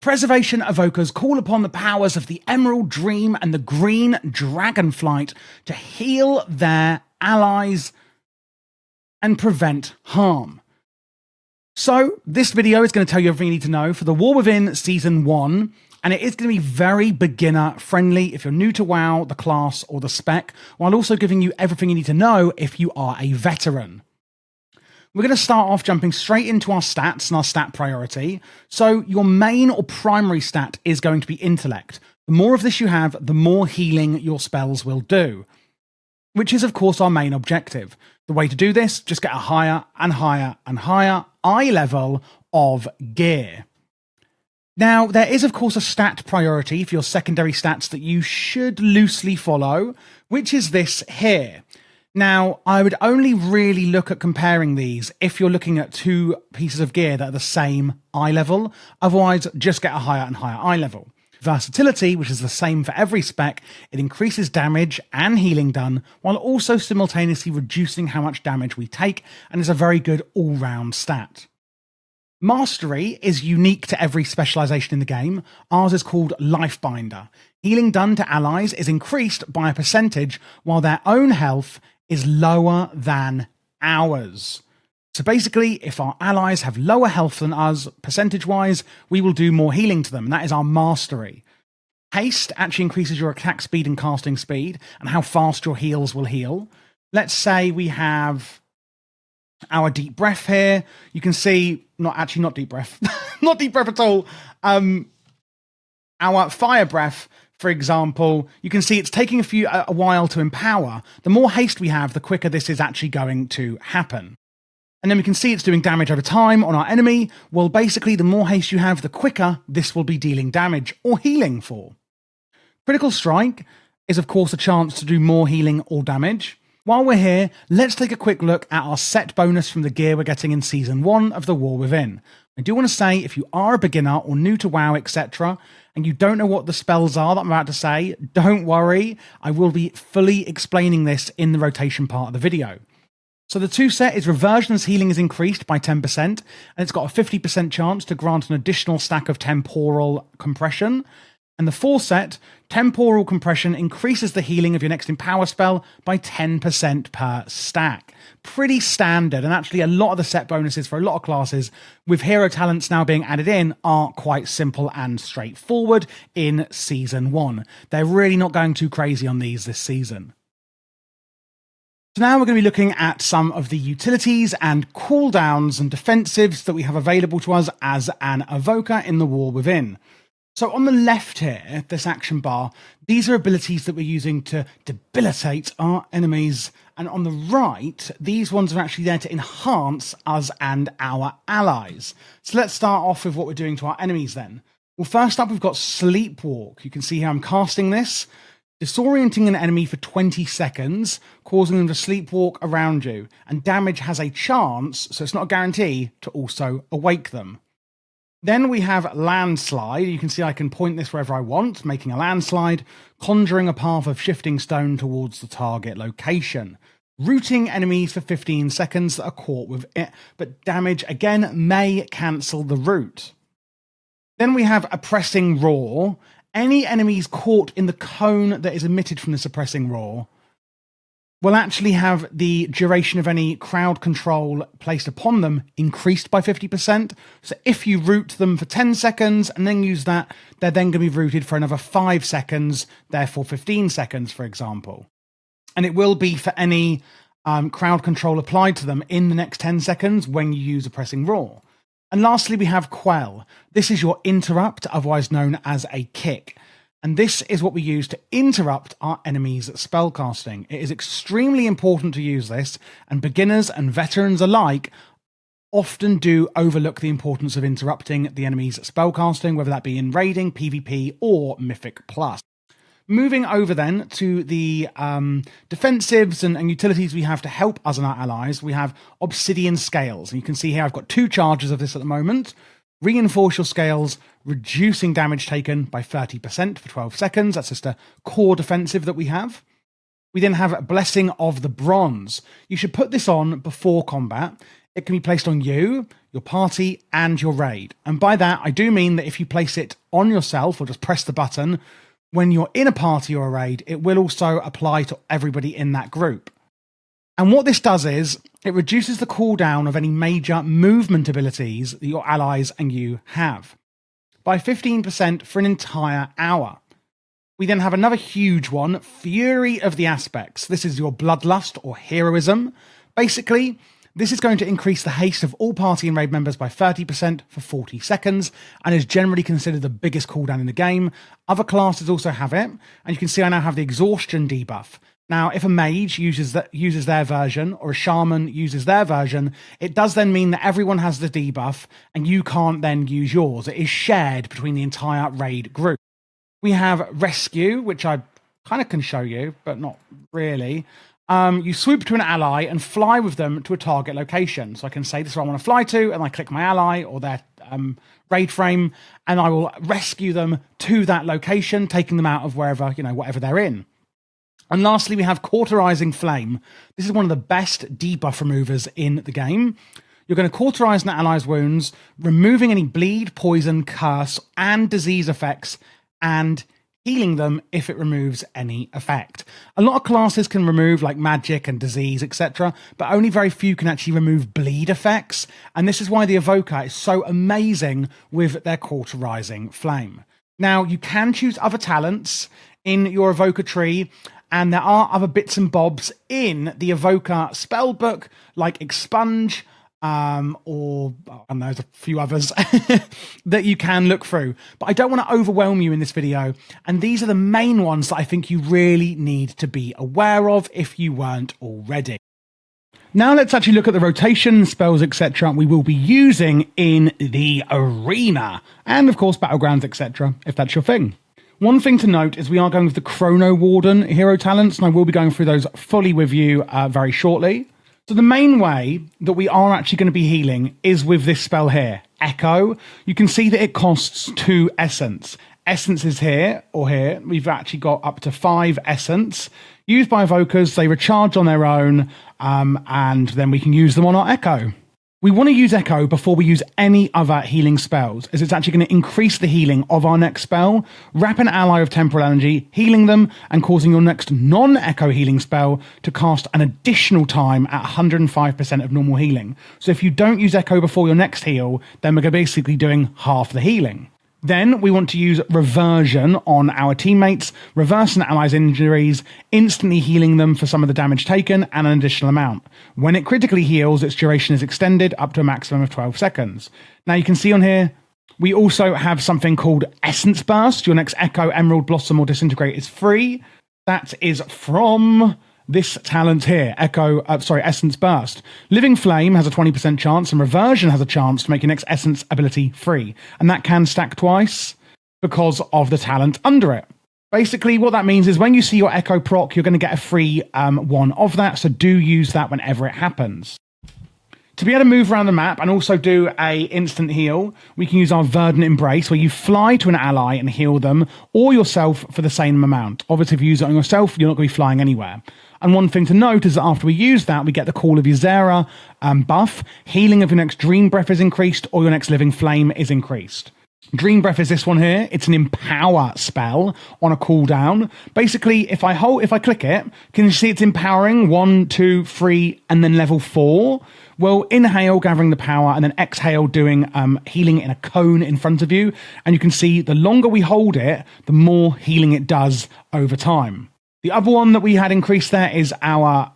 Preservation Evokers call upon the powers of the Emerald Dream and the Green Dragonflight to heal their allies and prevent harm. So, this video is going to tell you everything you need to know for TheWarWithin Season 1, and it is going to be very beginner-friendly if you're new to WoW, the class, or the spec, while also giving you everything you need to know if you are a veteran. We're going to start off jumping straight into our stats and our stat priority. So your main or primary stat is going to be intellect. The more of this you have, the more healing your spells will do, which is of course our main objective. The way to do this, just get a higher and higher and higher eye level of gear. Now, there is of course a stat priority for your secondary stats that you should loosely follow, which is this here. Now, I would only really look at comparing these if you're looking at two pieces of gear that are the same eye level. Otherwise, just get a higher and higher eye level. Versatility, which is the same for every spec, it increases damage and healing done, while also simultaneously reducing how much damage we take, and is a very good all-round stat. Mastery is unique to every specialization in the game. Ours is called Lifebinder. Healing done to allies is increased by a percentage, while their own health is lower than ours. So basically, if our allies have lower health than us, percentage-wise, we will do more healing to them, and that is our mastery. Haste actually increases your attack speed and casting speed, and how fast your heals will heal. Let's say we have our deep breath here. You can see, not deep breath, not deep breath at all. Our fire breath, for example, you can see it's taking a while to empower. The more haste we have, the quicker this is actually going to happen. And then we can see it's doing damage over time on our enemy. Well, basically, the more haste you have, the quicker this will be dealing damage or healing for. Critical Strike is, of course, a chance to do more healing or damage. While we're here, let's take a quick look at our set bonus from the gear we're getting in Season 1 of TheWarWithin. I do want to say, if you are a beginner or new to WoW, etc., and you don't know what the spells are that I'm about to say, don't worry. I will be fully explaining this in the rotation part of the video. So the 2 set is Reversion's healing is increased by 10%, and it's got a 50% chance to grant an additional stack of temporal compression. And the 4 set, Temporal Compression, increases the healing of your next Empower spell by 10% per stack. Pretty standard, and actually a lot of the set bonuses for a lot of classes, with hero talents now being added in, are quite simple and straightforward in Season 1. They're really not going too crazy on these this season. So now we're going to be looking at some of the utilities and cooldowns and defensives that we have available to us as an evoker in TheWarWithin. So on the left here, this action bar, these are abilities that we're using to debilitate our enemies. And on the right, these ones are actually there to enhance us and our allies. So let's start off with what we're doing to our enemies then. Well, first up, we've got Sleepwalk. You can see how I'm casting this. Disorienting an enemy for 20 seconds, causing them to sleepwalk around you. And damage has a chance, so it's not a guarantee, to also awake them. Then we have Landslide. You can see I can point this wherever I want, making a landslide, conjuring a path of shifting stone towards the target location. Rooting enemies for 15 seconds that are caught with it, but damage again may cancel the root. Then we have Oppressing Roar. Any enemies caught in the cone that is emitted from this Oppressing Roar will actually have the duration of any crowd control placed upon them increased by 50%. So if you root them for 10 seconds and then use that, they're then going to be rooted for another 5 seconds, therefore 15 seconds, for example. And it will be for any crowd control applied to them in the next 10 seconds when you use Oppressing Roar. And lastly, we have Quell. This is your interrupt, otherwise known as a kick. And this is what we use to interrupt our enemies' spellcasting. It is extremely important to use this, and beginners and veterans alike often do overlook the importance of interrupting the enemy's spellcasting, whether that be in raiding, PvP, or Mythic Plus. Moving over then to the defensives and utilities we have to help us and our allies, we have Obsidian Scales. And you can see here I've got 2 charges of this at the moment. Reinforce your scales, reducing damage taken by 30% for 12 seconds. That's just a core defensive that we have. We then have Blessing of the Bronze. You should put this on before combat. It can be placed on you, your party, and your raid. And by that, I do mean that if you place it on yourself or just press the button, when you're in a party or a raid, it will also apply to everybody in that group. And what this does is it reduces the cooldown of any major movement abilities that your allies and you have by 15% for an entire hour. We then have another huge one, Fury of the Aspects. This is your bloodlust or heroism. Basically, this is going to increase the haste of all party and raid members by 30% for 40 seconds and is generally considered the biggest cooldown in the game. Other classes also have it, and you can see I now have the exhaustion debuff. Now, if a mage uses their version or a shaman uses their version, it does then mean that everyone has the debuff and you can't then use yours. It is shared between the entire raid group. We have Rescue, which I kind of can show you, but not really. You swoop to an ally and fly with them to a target location. So I can say this is where I want to fly to, and I click my ally or their raid frame, and I will rescue them to that location, taking them out of wherever, whatever they're in. And lastly, we have Cauterizing Flame. This is one of the best debuff removers in the game. You're going to cauterize an ally's wounds, removing any bleed, poison, curse, and disease effects, and healing them if it removes any effect. A lot of classes can remove like magic and disease, etc., but only very few can actually remove bleed effects, and this is why the Evoker is so amazing with their Cauterizing Flame. Now, you can choose other talents in your Evoker tree, and there are other bits and bobs in the Evoker spellbook, like Expunge, and there's a few others that you can look through. But I don't want to overwhelm you in this video, and these are the main ones that I think you really need to be aware of if you weren't already. Now let's actually look at the rotation, spells, etc. we will be using in the arena, and of course Battlegrounds, etc., if that's your thing. One thing to note is we are going with the Chronowarden hero talents, and I will be going through those fully with you very shortly. So the main way that we are actually going to be healing is with this spell here, Echo. You can see that it costs 2 essence. Essence is here or here. We've actually got up to 5 essence. Used by evokers, they recharge on their own, and then we can use them on our Echo. We want to use Echo before we use any other healing spells, as it's actually going to increase the healing of our next spell, wrap an ally of temporal energy, healing them, and causing your next non-Echo healing spell to cast an additional time at 105% of normal healing. So if you don't use Echo before your next heal, then we're basically doing half the healing. Then we want to use Reversion on our teammates, reverse an ally's injuries, instantly healing them for some of the damage taken and an additional amount. When it critically heals, its duration is extended up to a maximum of 12 seconds. Now you can see on here, we also have something called Essence Burst. Your next Echo, Emerald, Blossom or Disintegrate is free. That is from this talent here, Essence Burst. Living Flame has a 20% chance, and Reversion has a chance to make your next Essence ability free. And that can stack twice because of the talent under it. Basically, what that means is when you see your Echo proc, you're going to get a free one of that, so do use that whenever it happens. To be able to move around the map and also do a instant heal, we can use our Verdant Embrace, where you fly to an ally and heal them, or yourself for the same amount. Obviously, if you use it on yourself, you're not going to be flying anywhere. And one thing to note is that after we use that, we get the Call of Ysera buff. Healing of your next Dream Breath is increased, or your next Living Flame is increased. Dream Breath is this one here. It's an empower spell on a cooldown. Basically, if I click it, can you see it's empowering 1, 2, 3, and then level 4? Well, inhale, gathering the power, and then exhale, doing healing in a cone in front of you. And you can see the longer we hold it, the more healing it does over time. The other one that we had increased there is our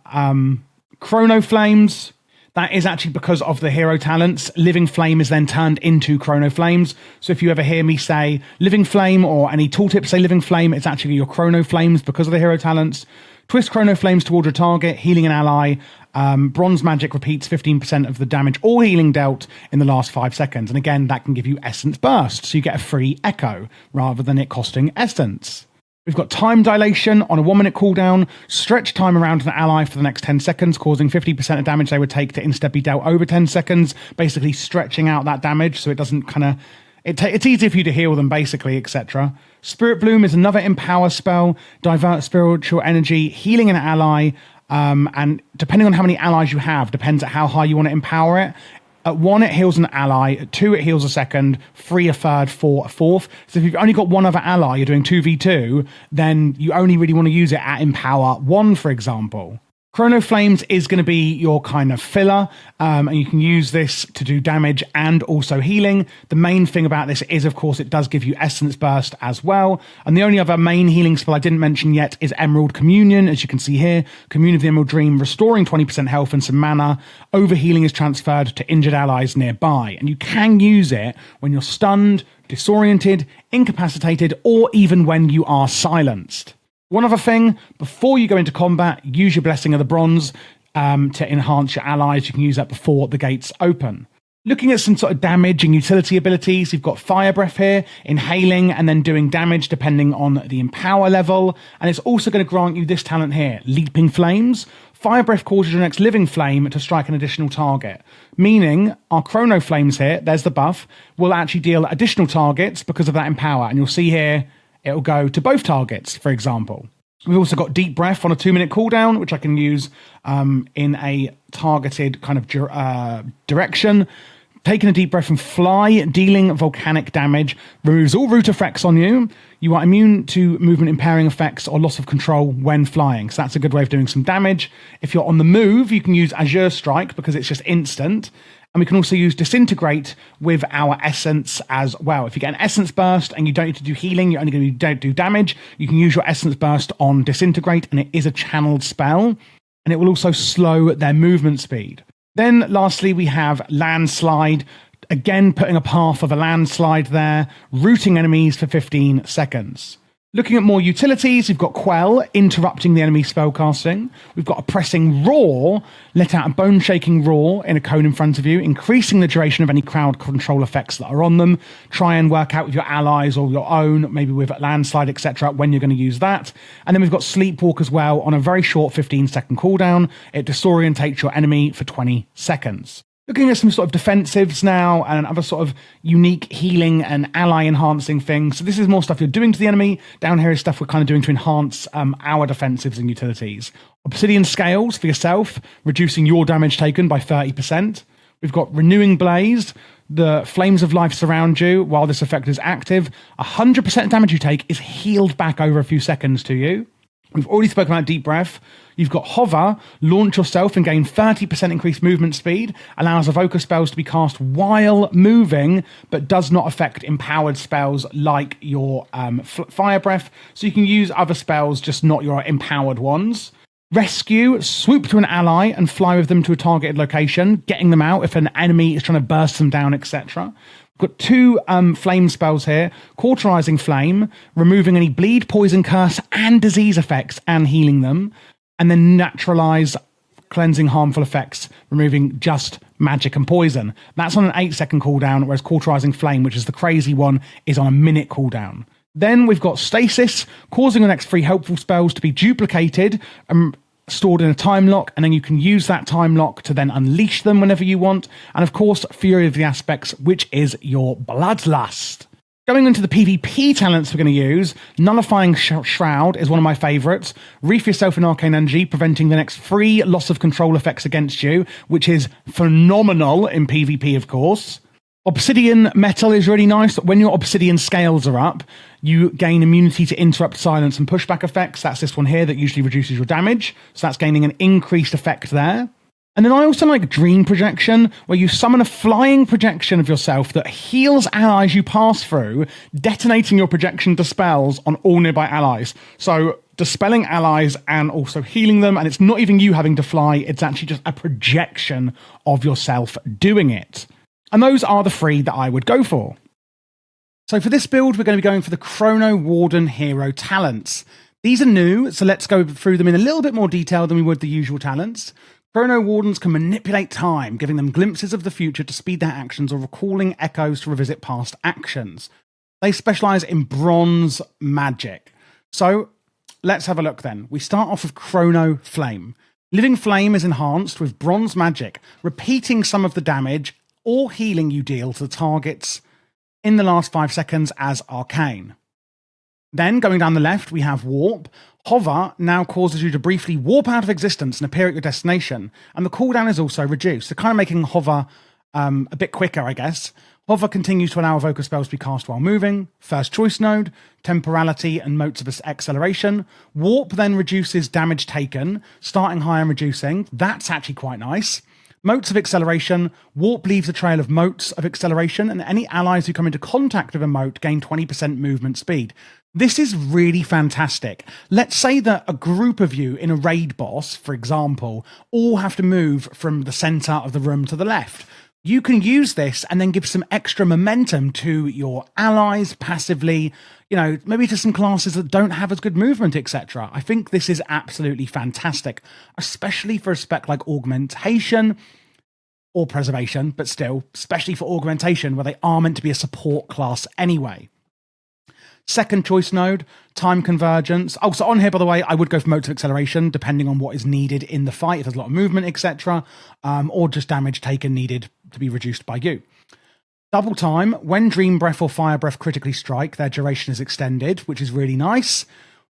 Chrono Flames. That is actually because of the hero talents. Living Flame is then turned into Chrono Flames. So if you ever hear me say Living Flame or any tooltips say Living Flame, it's actually your Chrono Flames because of the hero talents. Twist Chrono Flames towards your target, healing an ally. Bronze Magic repeats 15% of the damage or healing dealt in the last 5 seconds. And again, that can give you Essence Burst. So you get a free Echo rather than it costing Essence. We've got Time Dilation on a 1-minute cooldown, stretch time around an ally for the next 10 seconds, causing 50% of damage they would take to instead be dealt over 10 seconds, basically stretching out that damage so it doesn't kind of... It's easier for you to heal them, basically, etc. Spirit Bloom is another empower spell, divert spiritual energy, healing an ally, and depending on how many allies you have, depends on how high you want to empower it. At 1, it heals an ally. At 2, it heals a second. 3, a third. 4, a fourth. So if you've only got one other ally, you're doing 2v2, then you only really want to use it at Empower 1, for example. Chrono Flames is going to be your kind of filler, and you can use this to do damage and also healing. The main thing about this is, of course, it does give you Essence Burst as well. And the only other main healing spell I didn't mention yet is Emerald Communion. As you can see here, Commune of the Emerald Dream, restoring 20% health and some mana. Overhealing is transferred to injured allies nearby. And you can use it when you're stunned, disoriented, incapacitated, or even when you are silenced. One other thing, before you go into combat, use your Blessing of the Bronze to enhance your allies. You can use that before the gates open. Looking at some sort of damage and utility abilities, you've got Fire Breath here, inhaling and then doing damage depending on the Empower level. And it's also going to grant you this talent here, Leaping Flames. Fire Breath causes your next living flame to strike an additional target, meaning our Chrono Flames here, there's the buff, will actually deal additional targets because of that Empower. And you'll see here, it'll go to both targets, for example. We've also got Deep Breath on a 2-minute cooldown, which I can use in a targeted kind of direction. Taking a deep breath and fly, dealing volcanic damage, removes all root effects on you. You are immune to movement impairing effects or loss of control when flying. So that's a good way of doing some damage. If you're on the move, you can use Azure Strike because it's just instant. And we can also use Disintegrate with our Essence as well. If you get an Essence Burst and you don't need to do healing, you're only going to do damage, you can use your Essence Burst on Disintegrate, and it is a channeled spell. And it will also slow their movement speed. Then lastly, we have Landslide. Again, putting a path of a landslide there, rooting enemies for 15 seconds. Looking at more utilities, we've got Quell, interrupting the enemy spellcasting. We've got Oppressing Roar, let out a bone-shaking roar in a cone in front of you, increasing the duration of any crowd control effects that are on them. Try and work out with your allies or your own, maybe with Landslide, etc., when you're going to use that. And then we've got Sleepwalk as well on a very short 15-second cooldown. It disorientates your enemy for 20 seconds. Looking at some sort of defensives now and other sort of unique healing and ally enhancing things. So this is more stuff you're doing to the enemy. Down here is stuff we're kind of doing to enhance our defensives and utilities. Obsidian Scales for yourself, reducing your damage taken by 30%. We've got Renewing Blaze. The flames of life surround you while this effect is active. 100% damage you take is healed back over a few seconds to you. We've already spoken about Deep Breath. You've got Hover, launch yourself and gain 30% increased movement speed, allows evoker spells to be cast while moving, but does not affect empowered spells like your Fire Breath. So you can use other spells, just not your empowered ones. Rescue, swoop to an ally and fly with them to a targeted location, getting them out if an enemy is trying to burst them down, etc. We've got 2 flame spells here. Cauterizing Flame, removing any bleed, poison, curse, and disease effects and healing them. And then Naturalize, cleansing harmful effects, removing just magic and poison. That's on an 8-second cooldown, whereas Cauterizing Flame, which is the crazy one, is on a minute cooldown. Then we've got Stasis, causing the next 3 helpful spells to be duplicated and stored in a time lock, and then you can use that time lock to then unleash them whenever you want. And of course, Fury of the Aspects, which is your Bloodlust. Going into the PvP talents we're going to use, Nullifying Shroud is one of my favourites. Reef yourself in Arcane Energy, preventing the next 3 loss of control effects against you, which is phenomenal in PvP, of course. Obsidian Metal is really nice. When your Obsidian Scales are up, you gain immunity to interrupt, silence, and pushback effects. That's this one here that usually reduces your damage. So that's gaining an increased effect there. And then I also like Dream Projection, where you summon a flying projection of yourself that heals allies you pass through, detonating your projection dispels on all nearby allies. So dispelling allies and also healing them, and it's not even you having to fly, it's actually just a projection of yourself doing it. And those are the 3 that I would go for. So for this build, we're going to be going for the Chronowarden hero talents. These are new, so let's go through them in a little bit more detail than we would the usual talents. Chronowardens can manipulate time, giving them glimpses of the future to speed their actions or recalling echoes to revisit past actions. They specialize in bronze magic. So let's have a look then. We start off with Chrono Flame. Living Flame is enhanced with bronze magic, repeating some of the damage or healing you deal to the targets in the last 5 seconds as arcane. Then, going down the left, we have Warp. Hover now causes you to briefly warp out of existence and appear at your destination, and the cooldown is also reduced, so kind of making Hover a bit quicker, I guess. Hover continues to allow evoker spells to be cast while moving. First choice node, temporality and motes of acceleration. Warp then reduces damage taken, starting high and reducing. That's actually quite nice. Motes of acceleration. Warp leaves a trail of motes of acceleration, and any allies who come into contact with a mote gain 20% movement speed. This is really fantastic. Let's say that a group of you in a raid boss, for example, all have to move from the center of the room to the left. You can use this and then give some extra momentum to your allies passively, maybe to some classes that don't have as good movement, etc. I think this is absolutely fantastic, especially for a spec like Augmentation or Preservation, but still, especially for Augmentation, where they are meant to be a support class anyway. Second choice node, time convergence. Oh, so on here, by the way, I would go for motes of acceleration, depending on what is needed in the fight, if there's a lot of movement, etc., or just damage taken needed to be reduced by you. Double time, when Dream Breath or Fire Breath critically strike, their duration is extended, which is really nice.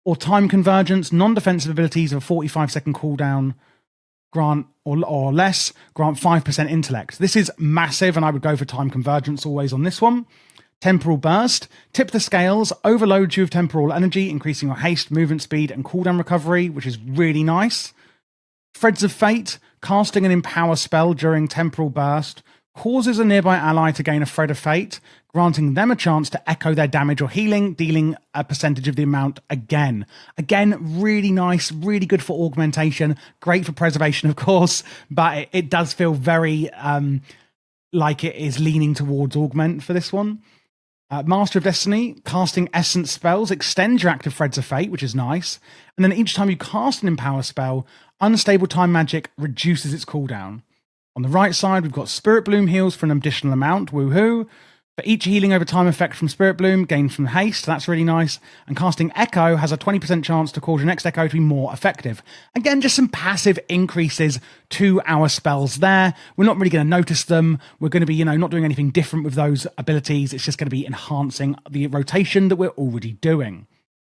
Or time convergence, non-defensive abilities of a 45-second cooldown grant or less, grant 5% intellect. This is massive, and I would go for time convergence always on this one. Temporal burst, tip the scales, overloads you with temporal energy, increasing your haste, movement speed, and cooldown recovery, which is really nice. Threads of Fate, casting an empower spell during temporal burst, causes a nearby ally to gain a thread of fate, granting them a chance to echo their damage or healing, dealing a percentage of the amount again. Again, really nice, really good for augmentation, great for preservation, of course, but it does feel very like it is leaning towards augment for this one. Master of Destiny, casting essence spells extends your active threads of fate, which is nice. And then each time you cast an empower spell, unstable time magic reduces its cooldown. On the right side, we've got Spirit Bloom heals for an additional amount, woohoo. For each healing over time effect from Spirit Bloom, gained from haste, that's really nice. And casting Echo has a 20% chance to cause your next Echo to be more effective. Again, just some passive increases to our spells there. We're not really going to notice them. We're going to be, not doing anything different with those abilities. It's just going to be enhancing the rotation that we're already doing.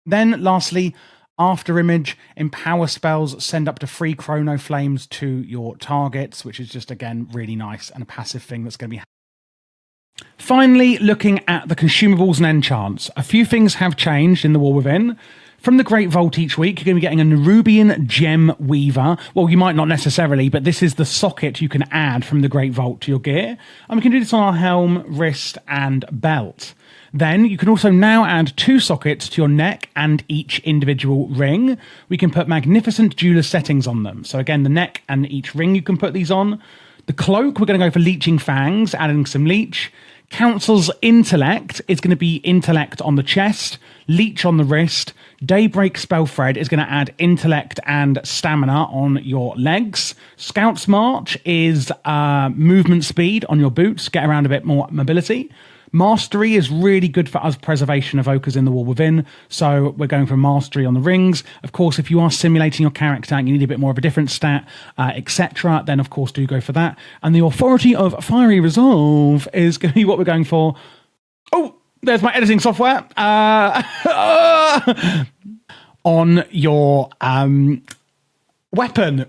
Then, lastly, After Image, empower spells send up to 3 Chrono Flames to your targets, which is just, again, really nice and a passive thing that's going to be. Finally, looking at the consumables and enchants, a few things have changed in the TheWarWithin. From the Great Vault each week, you're going to be getting a Nerubian Gem Weaver. Well, you might not necessarily, but this is the socket you can add from the Great Vault to your gear. And we can do this on our helm, wrist, and belt. Then you can also now add 2 sockets to your neck and each individual ring. We can put magnificent jeweler settings on them. So again, the neck and each ring you can put these on. The cloak, we're going to go for Leeching Fangs, adding some leech. Council's Intellect is going to be Intellect on the chest, Leech on the wrist. Daybreak Spell Thread is going to add Intellect and Stamina on your legs. Scout's March is movement speed on your boots, get around a bit more mobility. Mastery is really good for us Preservation Evokers in the TheWarWithin, so we're going for Mastery on the rings. Of course, if you are simulating your character and you need a bit more of a different stat, etc., then of course do go for that. And the Authority of Fiery Resolve is going to be what we're going for. Oh, there's my editing software. On your weapon.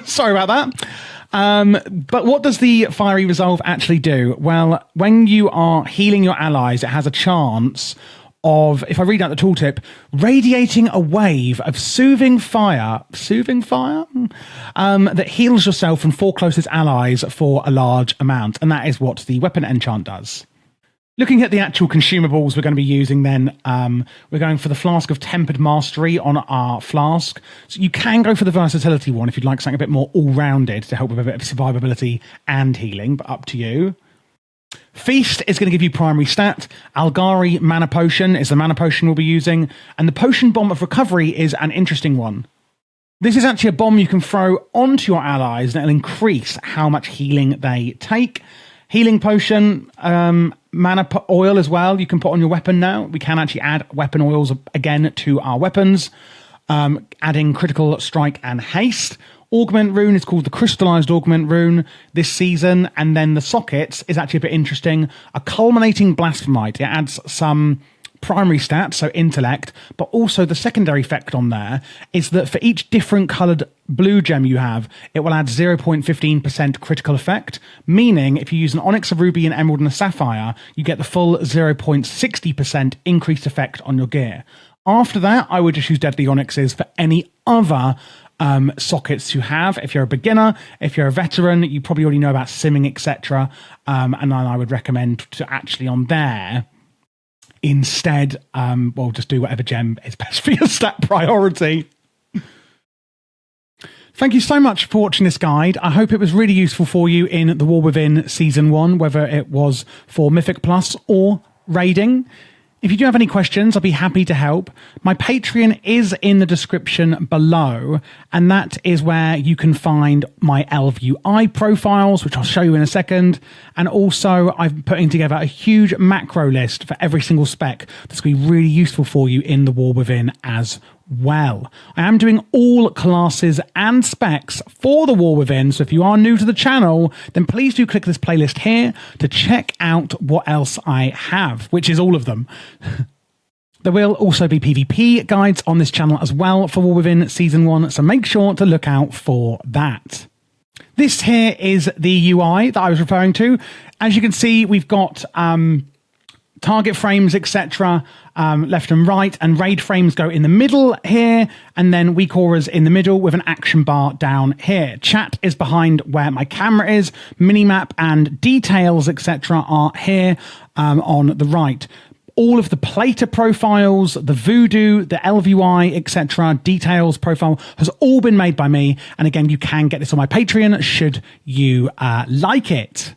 Sorry about that. But what does the Fiery Resolve actually do? Well, when you are healing your allies, it has a chance of, if I read out the tooltip, radiating a wave of soothing fire that heals yourself and 4 closest allies for a large amount. And that is what the weapon enchant does. Looking at the actual consumables we're going to be using then, we're going for the Flask of Tempered Mastery on our flask. So you can go for the versatility one if you'd like something a bit more all-rounded to help with a bit of survivability and healing, but up to you. Feast is going to give you primary stat. Algari Mana Potion is the Mana Potion we'll be using. And the Potion Bomb of Recovery is an interesting one. This is actually a bomb you can throw onto your allies and it'll increase how much healing they take. Healing Potion, Mana Oil as well, you can put on your weapon now. We can actually add weapon oils again to our weapons, adding critical strike and haste. Augment Rune is called the Crystallized Augment Rune this season. And then the sockets is actually a bit interesting. A Culminating Blasphemite. It adds some primary stat, so intellect, but also the secondary effect on there is that for each different coloured blue gem you have, it will add 0.15% critical effect, meaning if you use an onyx, a ruby, an emerald, and a sapphire, you get the full 0.60% increased effect on your gear. After that, I would just use deadly onyxes for any other sockets you have. If you're a beginner, if you're a veteran, you probably already know about simming, etc. And then I would recommend to actually on there instead, well, just do whatever gem is best for your stat priority. Thank you so much for watching this guide. I hope it was really useful for you in The War Within Season 1, whether it was for Mythic Plus or raiding. If you do have any questions, I'll be happy to help. My Patreon is in the description below, and that is where you can find my LVUI profiles, which I'll show you in a second. And also, I'm putting together a huge macro list for every single spec that's going to be really useful for you in The War Within as well. I am doing all classes and specs for The War Within, so if you are new to the channel, then please do click this playlist here to check out what else I have, which is all of them. There will also be PvP guides on this channel as well for War Within Season 1, so make sure to look out for that. This here is the UI that I was referring to. As you can see, we've got target frames, etc., left and right, and raid frames go in the middle here, and then weak auras in the middle with an action bar down here. Chat is behind where my camera is. Minimap and details, etc., are here on the right. All of the plater profiles, the voodoo, the LVUI, etc., details profile has all been made by me. And again, you can get this on my Patreon should you like it.